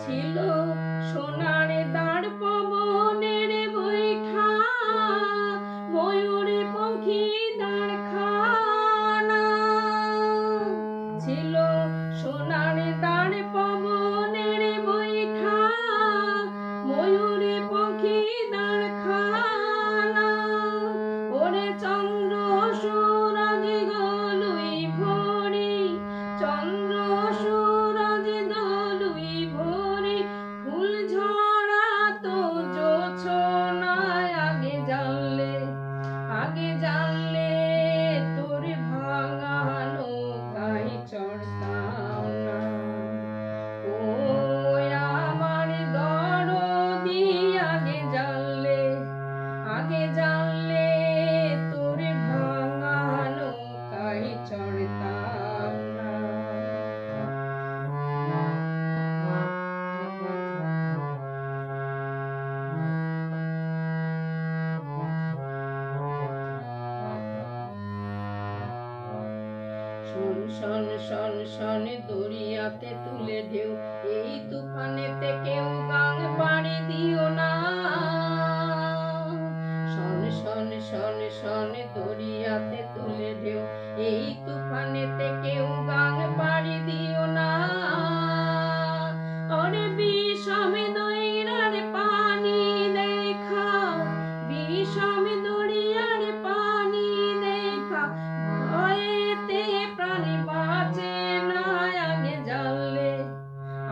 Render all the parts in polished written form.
ছিল সোনার দাঁড় পবনের বৈঠা, ময়ূরে পঙ্খী দাঁড় খানা। ছিল সোনার দাঁড় পবনের বৈঠা, ময়ূরে পঙ্খী দাঁড় খানা। ওরে চন্দ্র সূরজ দোলুই ভরি, চন্দ্র সূরজ দোলুই ভরি, ফুল ঝরা তো জোছনায়। আগে জানলে তোর ভাঙা নৌকায় চড়তাম না। ও আমার দরদি, আগে জানলে তোর ভাঙা নৌকায় চড়তাম না। শোন শোন শোন শোন দরিয়াতে তুলে ঢেউ, এই তুফানেতে কেউ গাং পাড়ি দিও না। শোন শোন শোন শোন দরিয়াতে তুলে ঢেউ, এই তুফানেতে কেউ গাং পাড়ি দিও না। ওরে বিষমে দরিয়ার পানি দেখা, বিষমে দরিয়ার পানি দেখা, ভয়েতে প্রাণ বাঁচে না।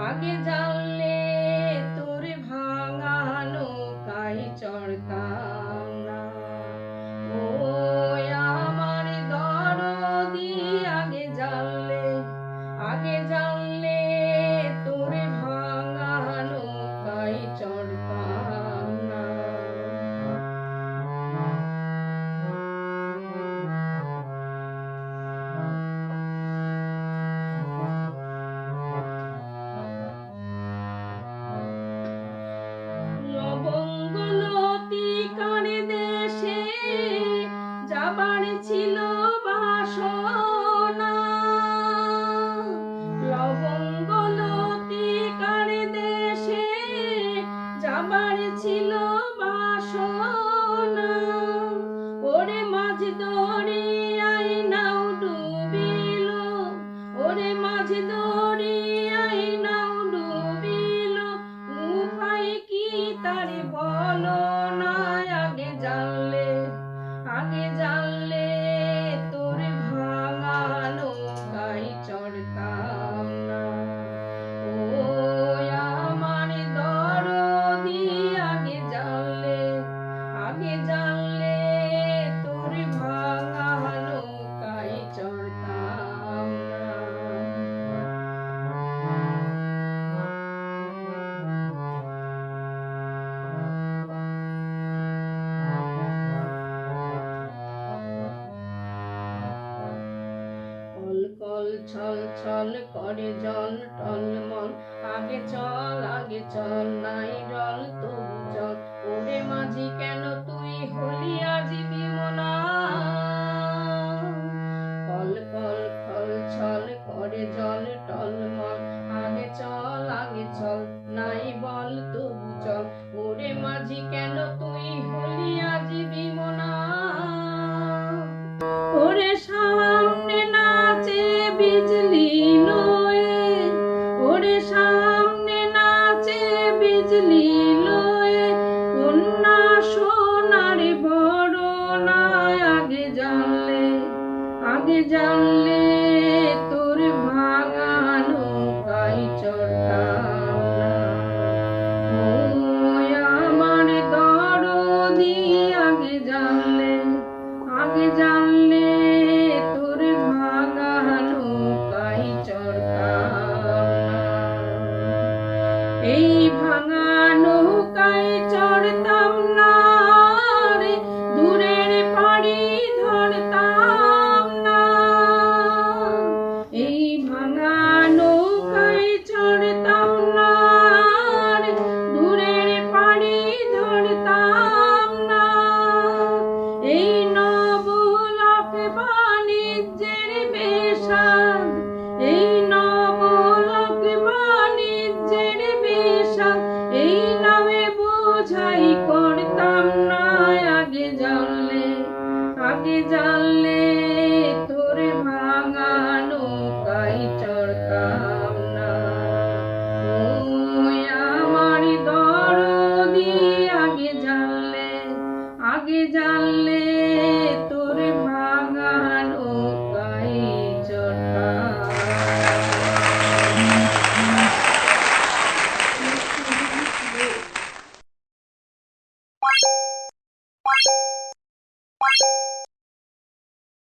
আগে জানলে তোর ভাঙা নৌকায় চড়তাম না। ও আমার দরদি, আগে জানলে তোর ভাঙা নৌকায় চড়তাম না। লবঙ্গলতিকার দেশে যাবার ছিল বাসনা, লবঙ্গলতিকার দেশে যাবার ছিল বাসনা। ওরে মাঝ দরিয়ায় নাও ডুবিল, ওরে মাঝ দরিয়ায় নাও ডুবিল, উপায় কি তার বলো না। আগে জানলে তোর ভাঙা নৌকায় চড়তাম না। ও আমার দরদি, আগে জানলে তোর ভাঙা নৌকায় চড়তাম না। কল ছল ছল করে জল টলমল, আগে চল নাই রল তবু চল। ওরে মাঝি কেন তুই হলি আজি বিমনা। কল খল ছল করে জল টলমল, আগে চল নাই বল তবু চল। ওরে মাঝি কেন তুই হলি আজি বিমনা। ওরে সামনে নাচে বিজলি লয়ে, ওরে সামনে নাচে বিজলি লয়ে, কন্যা সোনার বড় না। আগে জানলে